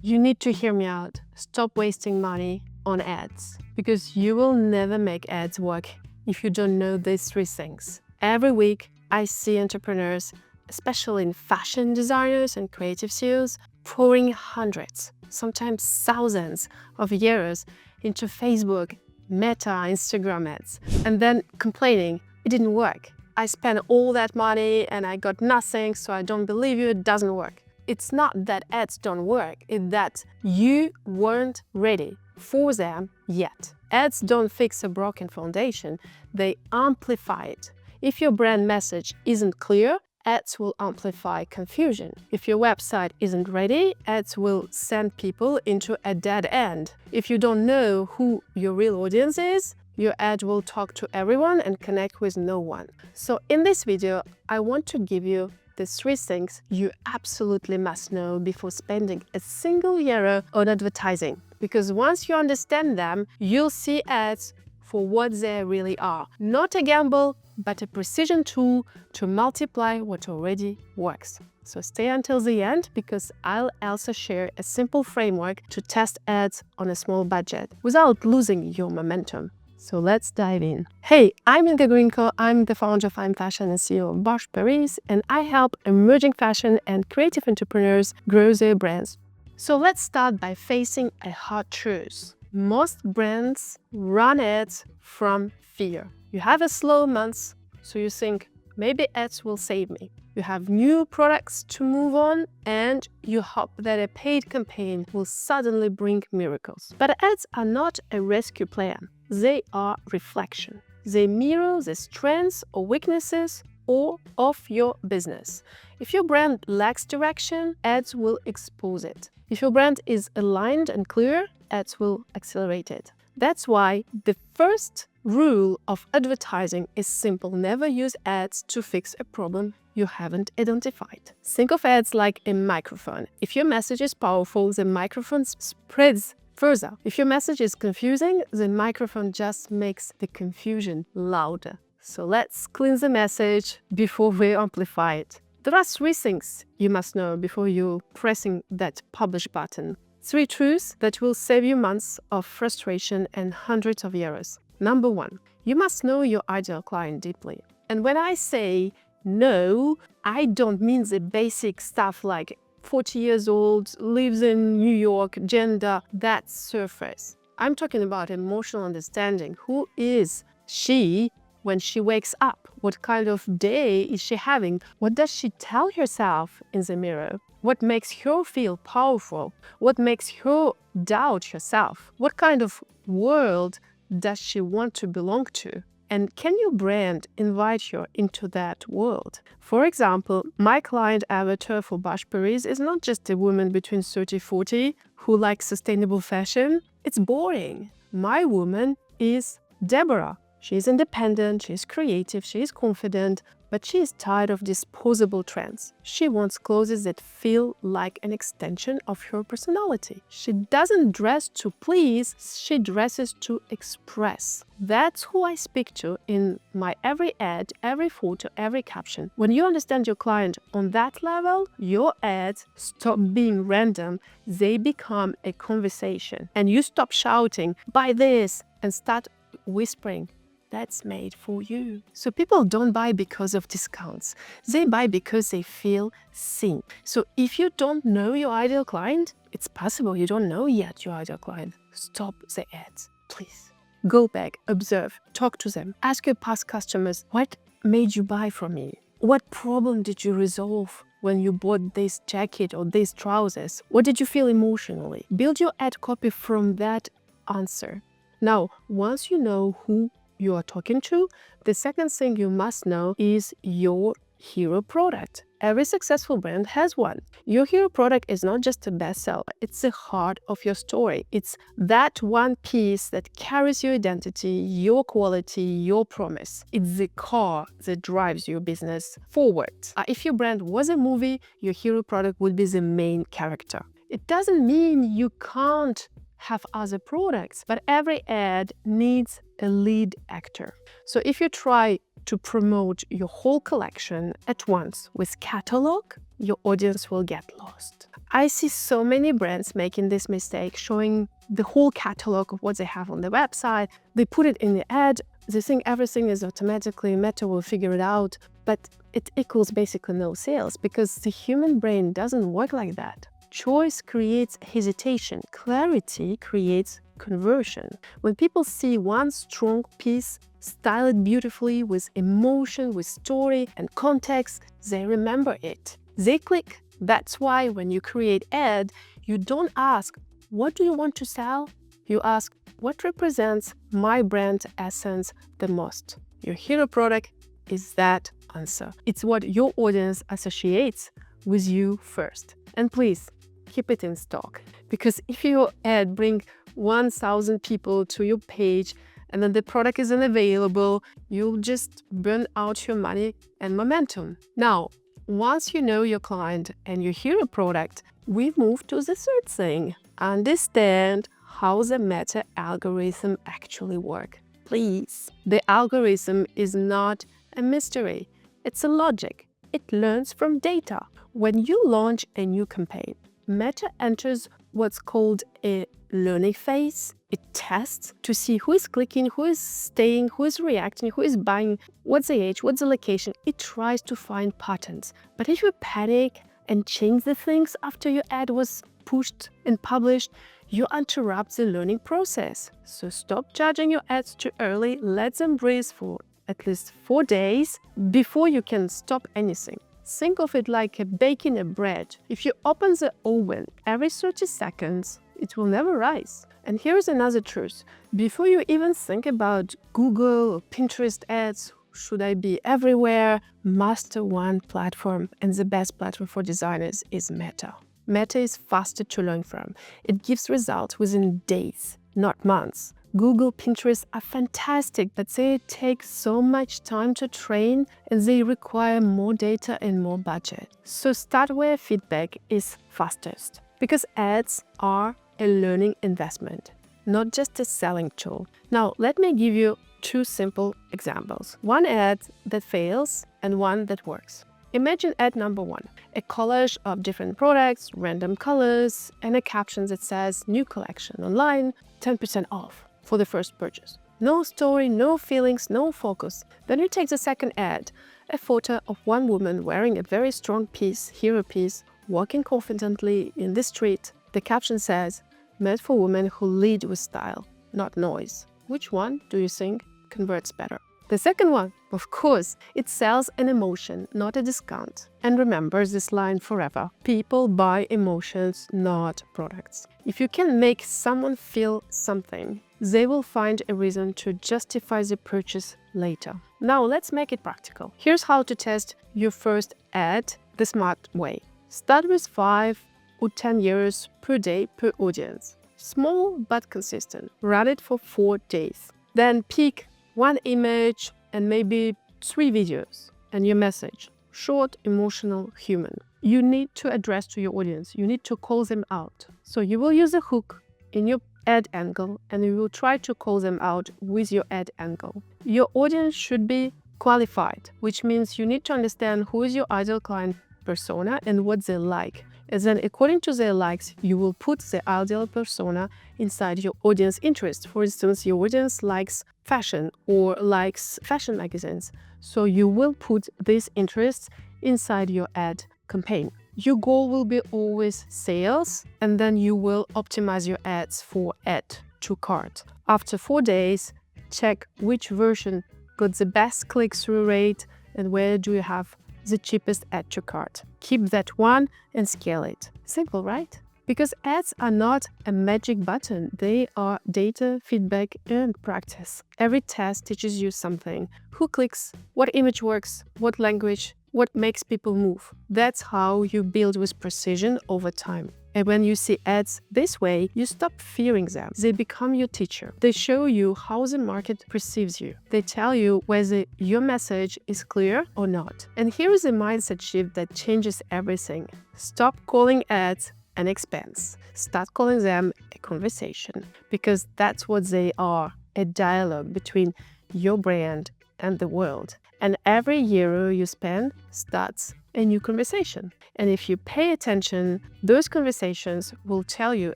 You need to hear me out. Stop wasting money on ads because you will never make ads work if you don't know these three things. Every week, I see entrepreneurs, especially in fashion designers and creative CEOs, pouring hundreds, sometimes thousands of euros into Facebook, Meta, Instagram ads, and then complaining, it didn't work. I spent all that money and I got nothing, so I don't believe you, it doesn't work. It's not that ads don't work, it's that you weren't ready for them yet. Ads don't fix a broken foundation, they amplify it. If your brand message isn't clear, ads will amplify confusion. If your website isn't ready, ads will send people into a dead end. If you don't know who your real audience is, your ad will talk to everyone and connect with no one. So in this video, I want to give you the three things you absolutely must know before spending a single euro on advertising. Because once you understand them, you'll see ads for what they really are. Not a gamble, but a precision tool to multiply what already works. So stay until the end because I'll also share a simple framework to test ads on a small budget without losing your momentum. So let's dive in. Hey, I'm Inga Grinko. I'm the founder of I'm Fashion and CEO of Bosch Paris, and I help emerging fashion and creative entrepreneurs grow their brands. So let's start by facing a hard truth. Most brands run ads from fear. You have a slow month, so you think, maybe ads will save me. You have new products to move on, and you hope that a paid campaign will suddenly bring miracles. But ads are not a rescue plan. They are reflection. They mirror the strengths or weaknesses of your business. If your brand lacks direction, ads will expose it. If your brand is aligned and clear, ads will accelerate it. That's why the first rule of advertising is simple. Never use ads to fix a problem you haven't identified. Think of ads like a microphone. If your message is powerful, the microphone spreads further. If your message is confusing, the microphone just makes the confusion louder. So let's clean the message before we amplify it. There are three things you must know before you pressing that publish button. Three truths that will save you months of frustration and hundreds of euros. Number one, you must know your ideal client deeply. And when I say know, I don't mean the basic stuff like 40 years old, lives in New York, gender, that's surface. I'm talking about emotional understanding. Who is she when she wakes up? What kind of day is she having? What does she tell herself in the mirror? What makes her feel powerful? What makes her doubt herself? What kind of world does she want to belong to? And can your brand invite her into that world? For example, my client avatar for Bosch Paris is not just a woman between 30 and 40 who likes sustainable fashion. It's boring. My woman is Deborah. She's independent, she's creative, she's confident, but she is tired of disposable trends. She wants clothes that feel like an extension of her personality. She doesn't dress to please, she dresses to express. That's who I speak to in my every ad, every photo, every caption. When you understand your client on that level, your ads stop being random, they become a conversation. And you stop shouting, buy this, and start whispering, that's made for you. So people don't buy because of discounts. They buy because they feel seen. So if you don't know your ideal client, it's possible you don't know yet your ideal client. Stop the ads, please. Go back, observe, talk to them. Ask your past customers, what made you buy from me? What problem did you resolve when you bought this jacket or these trousers? What did you feel emotionally? Build your ad copy from that answer. Now, once you know who you are talking to, the second thing you must know is your hero product. Every successful brand has one. Your hero product is not just a bestseller, it's the heart of your story. It's that one piece that carries your identity, your quality, your promise. It's the car that drives your business forward. If your brand was a movie, your hero product would be the main character. It doesn't mean you can't have other products, but every ad needs a lead actor. So if you try to promote your whole collection at once with catalog, your audience will get lost. I see so many brands making this mistake, showing the whole catalog of what they have on their website. They put it in the ad. They think everything is automatically, Meta will figure it out, but it equals basically no sales because the human brain doesn't work like that. Choice creates hesitation. Clarity creates conversion. When people see one strong piece, styled beautifully with emotion, with story and context, they remember it. They click. That's why when you create ad, you don't ask, what do you want to sell? You ask, what represents my brand essence the most? Your hero product is that answer. It's what your audience associates with you first. And please, keep it in stock. Because if your ad brings 1,000 people to your page and then the product isn't available, you'll just burn out your money and momentum. Now, once you know your client and your hero product, we move to the third thing. Understand how the Meta algorithm actually works. Please. The algorithm is not a mystery. It's a logic. It learns from data. When you launch a new campaign, Meta enters what's called a learning phase. It tests to see who is clicking, who is staying, who is reacting, who is buying, what's the age, what's the location. It tries to find patterns. But if you panic and change the things after your ad was pushed and published, you interrupt the learning process. So stop judging your ads too early. Let them breathe for at least 4 days before you can stop anything. Think of it like baking a bread. If you open the oven every 30 seconds, it will never rise. And here's another truth. Before you even think about Google or Pinterest ads, should I be everywhere? Master one platform, and the best platform for designers is Meta. Meta is faster to learn from. It gives results within days, not months. Google, Pinterest are fantastic, but they take so much time to train and they require more data and more budget. So start where feedback is fastest, because ads are a learning investment, not just a selling tool. Now, let me give you 2 simple examples. One ad that fails and one that works. Imagine ad number 1, a collage of different products, random colors, and a caption that says new collection online, 10% off for the first purchase. No story, no feelings, no focus. Then you take the second ad, a photo of one woman wearing a very strong piece, hero piece, walking confidently in the street. The caption says, made for women who lead with style, not noise. Which one do you think converts better? The second one, of course, it sells an emotion, not a discount. And remember this line forever. People buy emotions, not products. If you can make someone feel something, they will find a reason to justify the purchase later. Now let's make it practical. Here's how to test your first ad the smart way. Start with 5 or 10 euros per day per audience. Small but consistent. Run it for 4 days. Then pick 1 image and maybe 3 videos and your message. Short, emotional, human. You need to address to your audience. You need to call them out. So you will use a hook in your ad angle and you will try to call them out with your ad angle. Your audience should be qualified, which means you need to understand who is your ideal client persona and what they like. And then according to their likes, you will put the ideal persona inside your audience interest. For instance, your audience likes fashion or likes fashion magazines. So you will put these interests inside your ad campaign. Your goal will be always sales, and then you will optimize your ads for add to cart. After 4 days, check which version got the best click-through rate and where do you have the cheapest add to cart. Keep that one and scale it. Simple, right? Because ads are not a magic button. They are data, feedback, and practice. Every test teaches you something. Who clicks, what image works, what language, what makes people move. That's how you build with precision over time. And when you see ads this way, you stop fearing them. They become your teacher. They show you how the market perceives you. They tell you whether your message is clear or not. And here is a mindset shift that changes everything. Stop calling ads an expense. Start calling them a conversation, because that's what they are, a dialogue between your brand and the world. And every euro you spend starts a new conversation. And if you pay attention, those conversations will tell you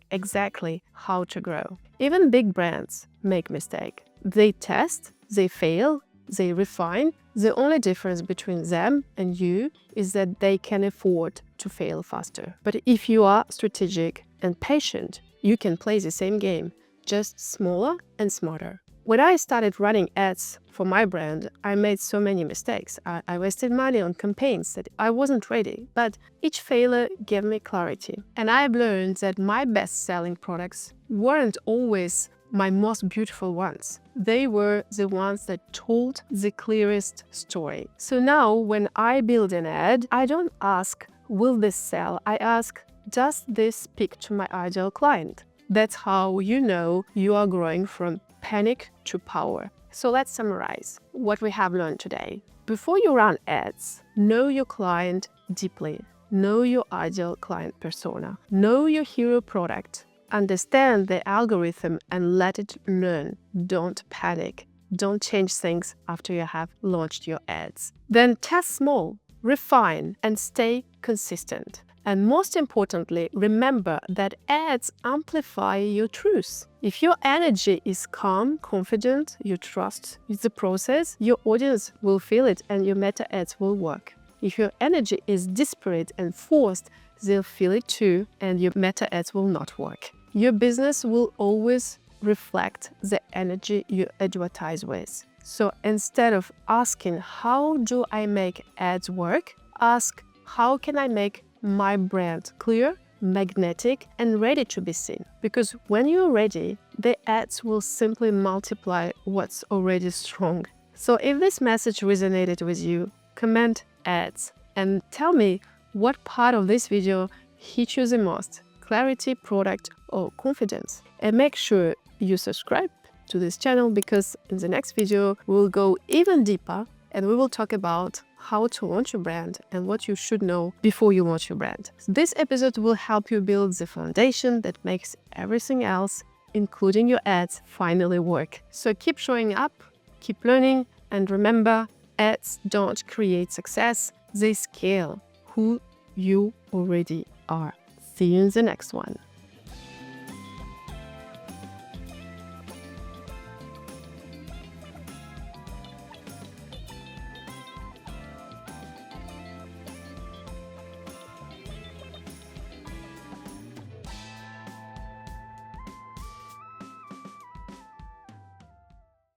exactly how to grow. Even big brands make mistakes. They test, they fail, they refine. The only difference between them and you is that they can afford to fail faster. But if you are strategic and patient, you can play the same game, just smaller and smarter. When I started running ads for my brand, I made so many mistakes. I wasted money on campaigns that I wasn't ready, but each failure gave me clarity. And I've learned that my best-selling products weren't always my most beautiful ones. They were the ones that told the clearest story. So now when I build an ad, I don't ask, will this sell? I ask, does this speak to my ideal client? That's how you know you are growing from panic to power. So let's summarize what we have learned today. Before you run ads, know your client deeply. Know your ideal client persona. Know your hero product. Understand the algorithm and let it learn. Don't panic. Don't change things after you have launched your ads. Then test small, refine, and stay consistent. And most importantly, remember that ads amplify your truth. If your energy is calm, confident, you trust the process, your audience will feel it and your meta ads will work. If your energy is desperate and forced, they'll feel it too and your meta ads will not work. Your business will always reflect the energy you advertise with. So instead of asking, how do I make ads work? Ask, how can I make my brand clear, magnetic, and ready to be seen? Because when you're ready, the ads will simply multiply what's already strong. So if this message resonated with you, comment ads and tell me what part of this video hit you the most, clarity, product, or confidence. And make sure you subscribe to this channel because in the next video, we'll go even deeper and we will talk about how to launch your brand and what you should know before you launch your brand. This episode will help you build the foundation that makes everything else, including your ads, finally work. So keep showing up, keep learning, and remember, ads don't create success, they scale who you already are. See you in the next one.